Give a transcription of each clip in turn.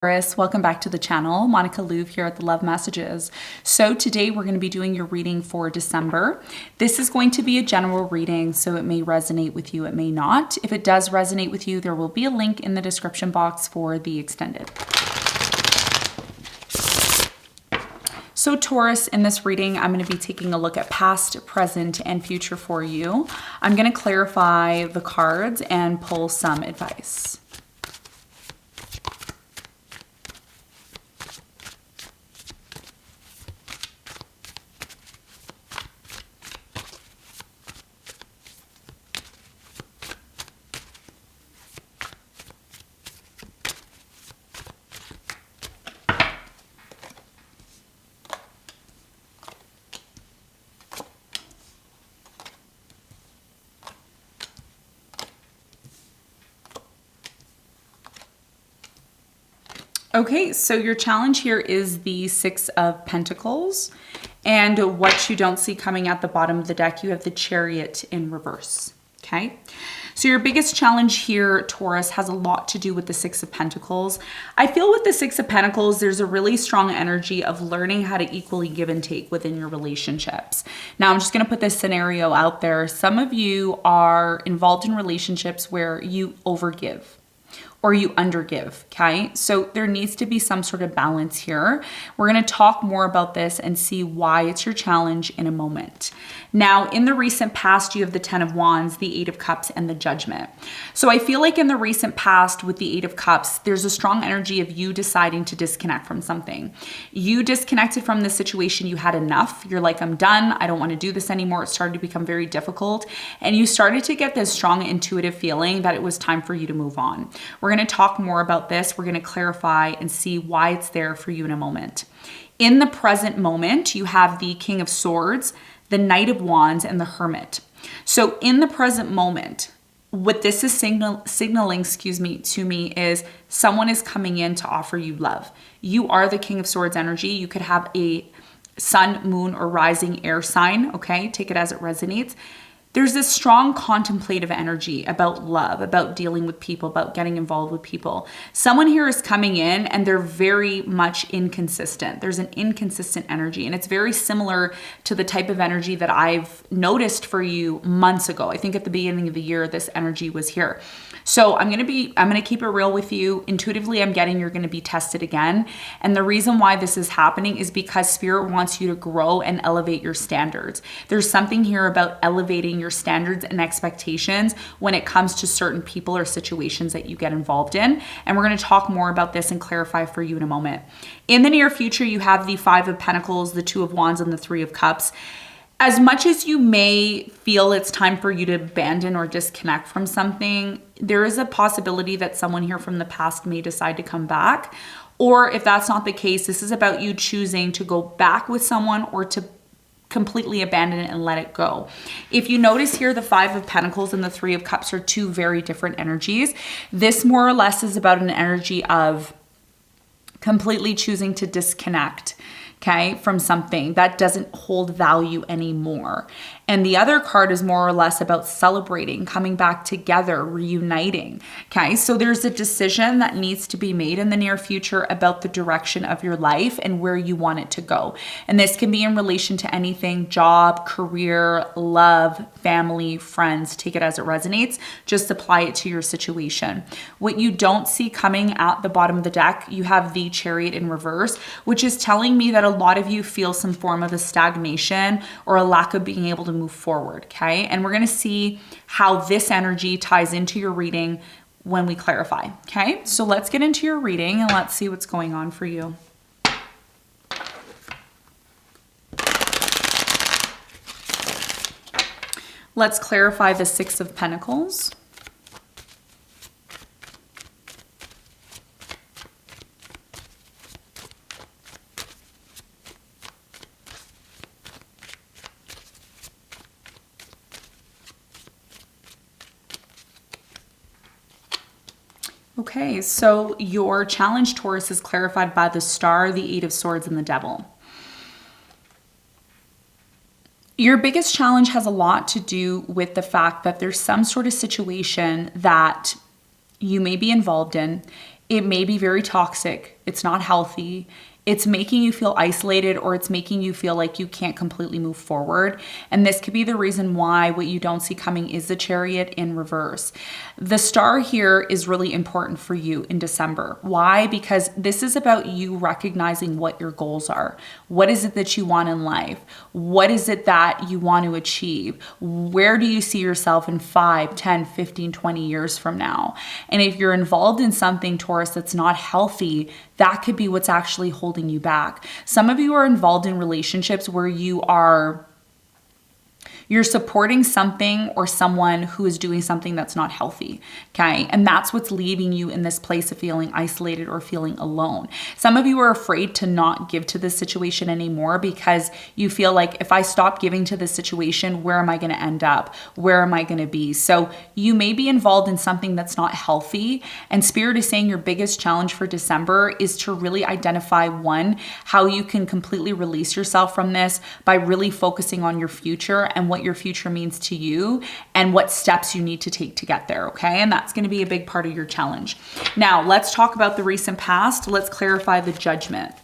Taurus, welcome back to the channel. Monica Louv here at the Love Messages. So today we're going to be doing your reading for December. This is going to be a general reading, so it may resonate with you, it may not. If it does resonate with you, there will be a link in the description box for the extended. So Taurus, in this reading, I'm going to be taking a look at past, present, and future for you. I'm going to clarify the cards and pull some advice. Okay, so your challenge here is the Six of Pentacles, and what you don't see coming at the bottom of the deck, you have the Chariot in reverse, okay? So your biggest challenge here, Taurus, has a lot to do with the Six of Pentacles. I feel with the Six of Pentacles, there's a really strong energy of learning how to equally give and take within your relationships. Now, I'm just going to put this scenario out there. Some of you are involved in relationships where you overgive or you undergive, okay? So there needs to be some sort of balance here. We're gonna talk more about this and see why it's your challenge in a moment. Now, in the recent past, you have the Ten of Wands, the Eight of Cups, and the Judgment. So I feel like in the recent past with the Eight of Cups, there's a strong energy of you deciding to disconnect from something. You disconnected from the situation, you had enough. You're like, I'm done, I don't wanna do this anymore. It started to become very difficult. And you started to get this strong intuitive feeling that it was time for you to move on. We're going to talk more about this. We're going to clarify and see why it's there for you in a moment. In the present moment, you have the King of Swords, the Knight of Wands, and the Hermit. So in the present moment, what this is signaling, to me is someone is coming in to offer you love. You are the King of Swords energy. You could have a sun, moon, or rising air sign, okay? Take it as it resonates. There's this strong contemplative energy about love, about dealing with people, about getting involved with people. Someone here is coming in and they're very much inconsistent. There's an inconsistent energy, and it's very similar to the type of energy that I've noticed for you months ago. I think at the beginning of the year, this energy was here. So I'm gonna keep it real with you. Intuitively, I'm getting you're gonna be tested again. And the reason why this is happening is because Spirit wants you to grow and elevate your standards. There's something here about elevating your standards and expectations when it comes to certain people or situations that you get involved in. And we're gonna talk more about this and clarify for you in a moment. In the near future, you have the Five of Pentacles, the Two of Wands, and the Three of Cups. As much as you may feel it's time for you to abandon or disconnect from something, there is a possibility that someone here from the past may decide to come back. Or if that's not the case, this is about you choosing to go back with someone or to completely abandon it and let it go. If you notice here, the Five of Pentacles and the Three of Cups are two very different energies. This more or less is about an energy of completely choosing to disconnect, okay, from something that doesn't hold value anymore. And the other card is more or less about celebrating, coming back together, reuniting, okay? So there's a decision that needs to be made in the near future about the direction of your life and where you want it to go. And this can be in relation to anything: job, career, love, family, friends. Take it as it resonates. Just apply it to your situation. What you don't see coming at the bottom of the deck, you have the Chariot in reverse, which is telling me that a lot of you feel some form of a stagnation or a lack of being able to move forward, okay? And we're gonna see how this energy ties into your reading when we clarify, okay? So let's get into your reading and let's see what's going on for you. Let's clarify the Six of Pentacles. Okay, so your challenge, Taurus, is clarified by the Star, the Eight of Swords, and the Devil. Your biggest challenge has a lot to do with the fact that there's some sort of situation that you may be involved in. It may be very toxic. It's not healthy. It's making you feel isolated, or it's making you feel like you can't completely move forward. And this could be the reason why what you don't see coming is the Chariot in reverse. The star here is really important for you in December. Why? Because this is about you recognizing what your goals are. What is it that you want in life? What is it that you want to achieve? Where do you see yourself in 5, 10, 15, 20 years from now? And if you're involved in something, Taurus, that's not healthy, that could be what's actually holding you back. Some of you are involved in relationships where you're supporting something or someone who is doing something that's not healthy, okay? And that's what's leaving you in this place of feeling isolated or feeling alone. Some of you are afraid to not give to this situation anymore because you feel like, if I stop giving to this situation, where am I gonna end up? Where am I gonna be? So you may be involved in something that's not healthy, and Spirit is saying your biggest challenge for December is to really identify, one, how you can completely release yourself from this by really focusing on your future and what your future means to you and what steps you need to take to get there, okay? And that's going to be a big part of your challenge. Now, let's talk about the recent past. Let's clarify the Judgment.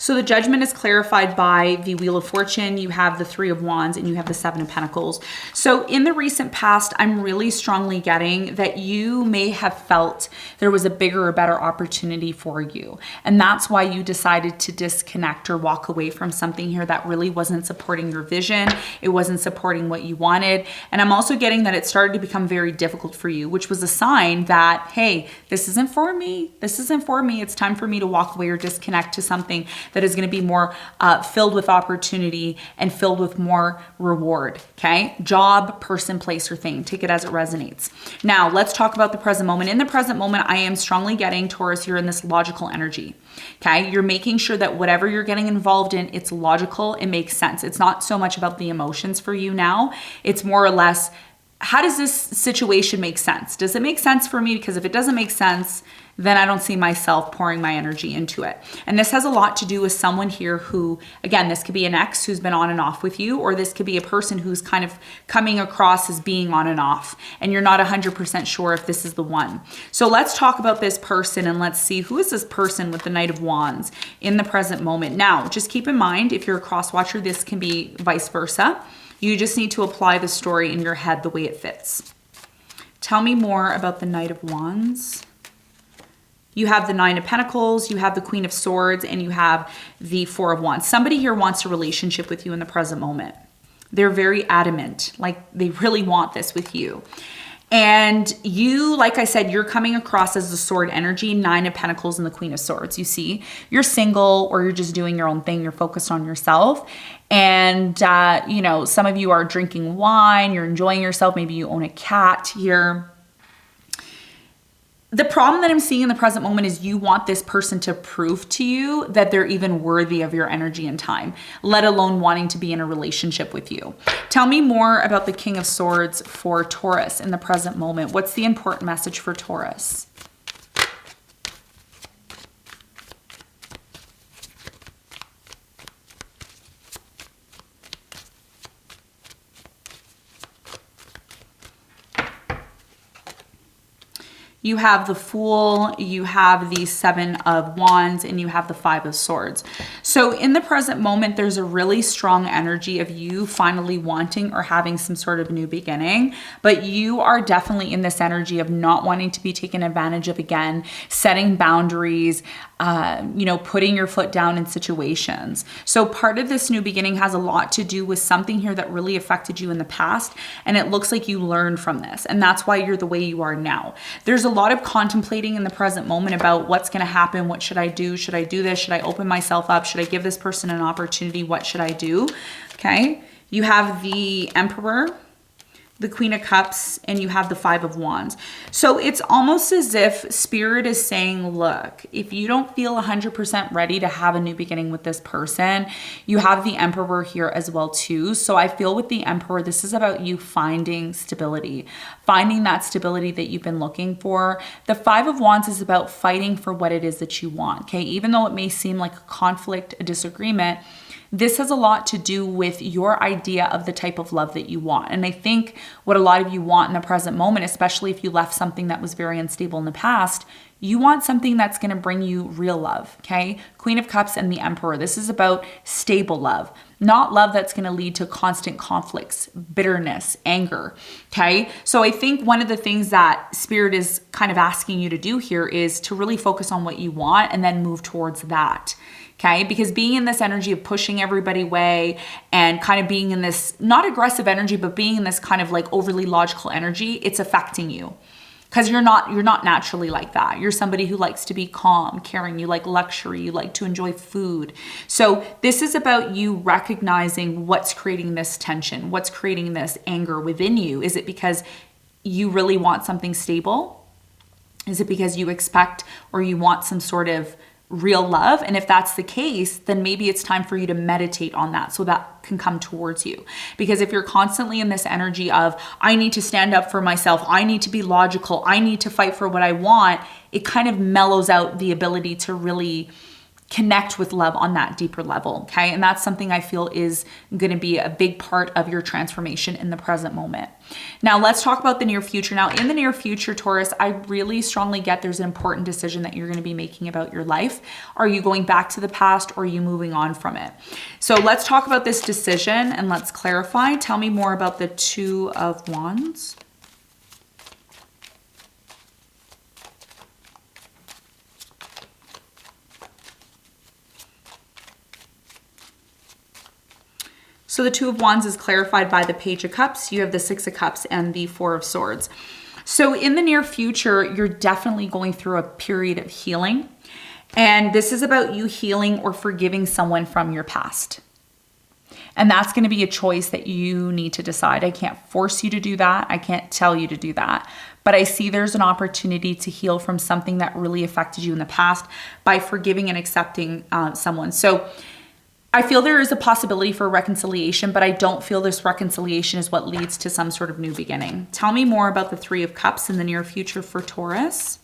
So the Judgment is clarified by the Wheel of Fortune. You have the Three of Wands and you have the Seven of Pentacles. So in the recent past, I'm really strongly getting that you may have felt there was a bigger or better opportunity for you. And that's why you decided to disconnect or walk away from something here that really wasn't supporting your vision. It wasn't supporting what you wanted. And I'm also getting that it started to become very difficult for you, which was a sign that, hey, this isn't for me. This isn't for me. It's time for me to walk away or disconnect to something that is going to be more filled with opportunity and filled with more reward, okay? Job, person, place, or thing. Take it as it resonates. Now, let's talk about the present moment. In the present moment, I am strongly getting, Taurus, you're in this logical energy, okay? You're making sure that whatever you're getting involved in, it's logical, it makes sense. It's not so much about the emotions for you now. It's more or less, how does this situation make sense? Does it make sense for me? Because if it doesn't make sense, then I don't see myself pouring my energy into it. And this has a lot to do with someone here who, again, this could be an ex who's been on and off with you, or this could be a person who's kind of coming across as being on and off, and you're not 100% sure if this is the one. So let's talk about this person and let's see, who is this person with the Knight of Wands in the present moment. Now, just keep in mind, if you're a cross watcher, this can be vice versa. You just need to apply the story in your head the way it fits. Tell me more about the Knight of Wands. You have the Nine of Pentacles, you have the Queen of Swords, and you have the Four of Wands. Somebody here wants a relationship with you in the present moment. They're very adamant, like they really want this with you. And you, like I said, you're coming across as the Sword energy, Nine of Pentacles and the Queen of Swords. You see, you're single or you're just doing your own thing. You're focused on yourself. And, you know, some of you are drinking wine, you're enjoying yourself. Maybe you own a cat here. The problem that I'm seeing in the present moment is you want this person to prove to you that they're even worthy of your energy and time, let alone wanting to be in a relationship with you. Tell me more about the King of Swords for Taurus in the present moment. What's the important message for Taurus? You have the Fool, you have the Seven of Wands, and you have the Five of Swords. So in the present moment, there's a really strong energy of you finally wanting or having some sort of new beginning, but you are definitely in this energy of not wanting to be taken advantage of again, setting boundaries, you know, putting your foot down in situations. So part of this new beginning has a lot to do with something here that really affected you in the past, and it looks like you learned from this, and that's why you're the way you are now. There's a lot of contemplating in the present moment about what's going to happen. What should I do? Should I do this? Should I open myself up? Should I give this person an opportunity? What should I do? Okay. You have the Emperor. the Queen of Cups, and you have the Five of Wands. So it's almost as if Spirit is saying, look, if you don't feel 100% ready to have a new beginning with this person, you have the Emperor here as well too. So I feel with the Emperor, this is about you finding stability, finding that stability that you've been looking for. The Five of Wands is about fighting for what it is that you want, okay? Even though it may seem like a conflict, a disagreement, this has a lot to do with your idea of the type of love that you want. And I think what a lot of you want in the present moment, especially if you left something that was very unstable in the past, you want something that's going to bring you real love, okay? Queen of Cups and the Emperor. This is about stable love, not love that's going to lead to constant conflicts, bitterness, anger, okay? So I think one of the things that Spirit is kind of asking you to do here is to really focus on what you want and then move towards that. Okay, because being in this energy of pushing everybody away and kind of being in this, not aggressive energy, but being in this kind of like overly logical energy, it's affecting you. Because you're not naturally like that. You're somebody who likes to be calm, caring, you like luxury, you like to enjoy food. So this is about you recognizing what's creating this tension, what's creating this anger within you. Is it because you really want something stable? Is it because you expect or you want some sort of real love? And if that's the case, then maybe it's time for you to meditate on that so that can come towards you. Because if you're constantly in this energy of, I need to stand up for myself, I need to be logical, I need to fight for what I want, it kind of mellows out the ability to really connect with love on that deeper level, okay? And that's something I feel is going to be a big part of your transformation in the present moment. Now, let's talk about the near future. Now, in the near future, Taurus, I really strongly get there's an important decision that you're going to be making about your life. Are you going back to the past or are you moving on from it? So let's talk about this decision and let's clarify. Tell me more about the Two of Wands. So the Two of Wands is clarified by the Page of Cups. You have the Six of Cups and the Four of Swords. So in the near future, you're definitely going through a period of healing. And this is about you healing or forgiving someone from your past. And that's going to be a choice that you need to decide. I can't force you to do that. I can't tell you to do that. But I see there's an opportunity to heal from something that really affected you in the past by forgiving and accepting someone. So I feel there is a possibility for reconciliation, but I don't feel this reconciliation is what leads to some sort of new beginning. Tell me more about the Three of Cups in the near future for Taurus.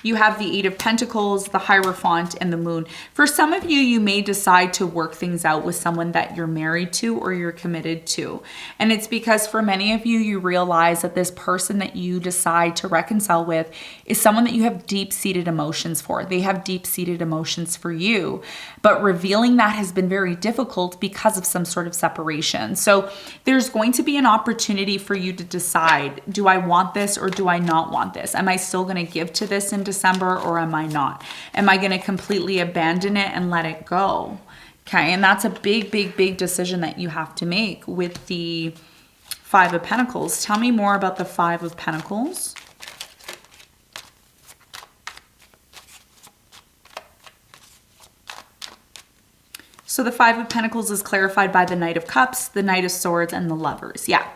You have the Eight of Pentacles, the Hierophant, and the Moon. For some of you, you may decide to work things out with someone that you're married to or you're committed to. And it's because for many of you, you realize that this person that you decide to reconcile with is someone that you have deep-seated emotions for. They have deep-seated emotions for you. But revealing that has been very difficult because of some sort of separation. So there's going to be an opportunity for you to decide, do I want this or do I not want this? Am I still going to give to this in December or am I not? Am I going to completely abandon it and let it go? Okay, and that's a big, big, big decision that you have to make with the Five of Pentacles. Tell me more about the Five of Pentacles. So the Five of Pentacles is clarified by the Knight of Cups, the Knight of Swords, and the Lovers. Yeah.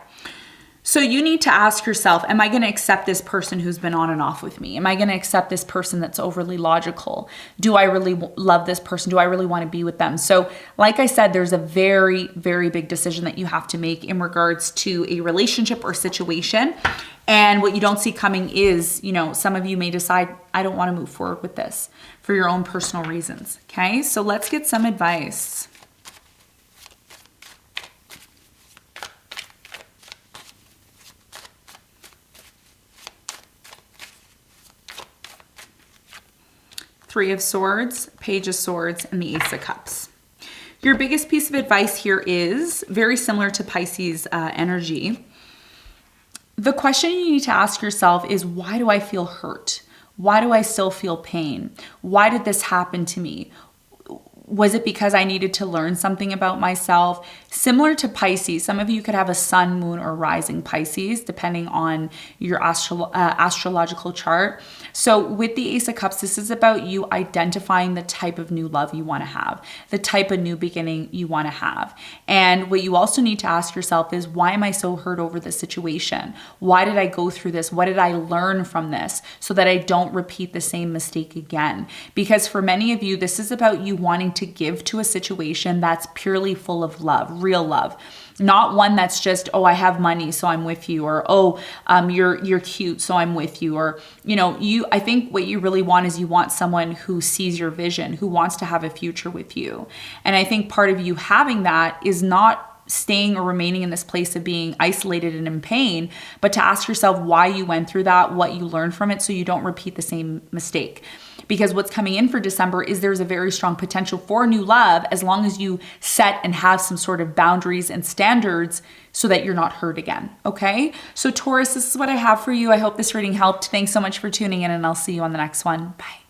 So you need to ask yourself, am I going to accept this person who's been on and off with me? Am I going to accept this person that's overly logical? Do I really love this person? Do I really want to be with them? So like I said, there's a very, very big decision that you have to make in regards to a relationship or situation. And what you don't see coming is, you know, some of you may decide, I don't want to move forward with this for your own personal reasons. Okay, so let's get some advice. Three of Swords, Page of Swords, and the Ace of Cups. Your biggest piece of advice here is very similar to Pisces energy. The question you need to ask yourself is, why do I feel hurt? Why do I still feel pain? Why did this happen to me? Was it because I needed to learn something about myself? Similar to Pisces, some of you could have a sun, moon, or rising Pisces, depending on your astrological chart. So with the Ace of Cups, this is about you identifying the type of new love you want to have, the type of new beginning you want to have. And what you also need to ask yourself is, why am I so hurt over this situation? Why did I go through this? What did I learn from this so that I don't repeat the same mistake again? Because for many of you, this is about you wanting to give to a situation that's purely full of love, real love. Not one that's just, oh, I have money, so I'm with you, or oh, you're cute, so I'm with you, or I think what you really want is you want someone who sees your vision, who wants to have a future with you. And I think part of you having that is not staying or remaining in this place of being isolated and in pain, but to ask yourself why you went through that, what you learned from it, so you don't repeat the same mistake. Because what's coming in for December is there's a very strong potential for new love, as long as you set and have some sort of boundaries and standards so that you're not hurt again. Okay? So Taurus, this is what I have for you. I hope this reading helped. Thanks so much for tuning in, and I'll see you on the next one. Bye.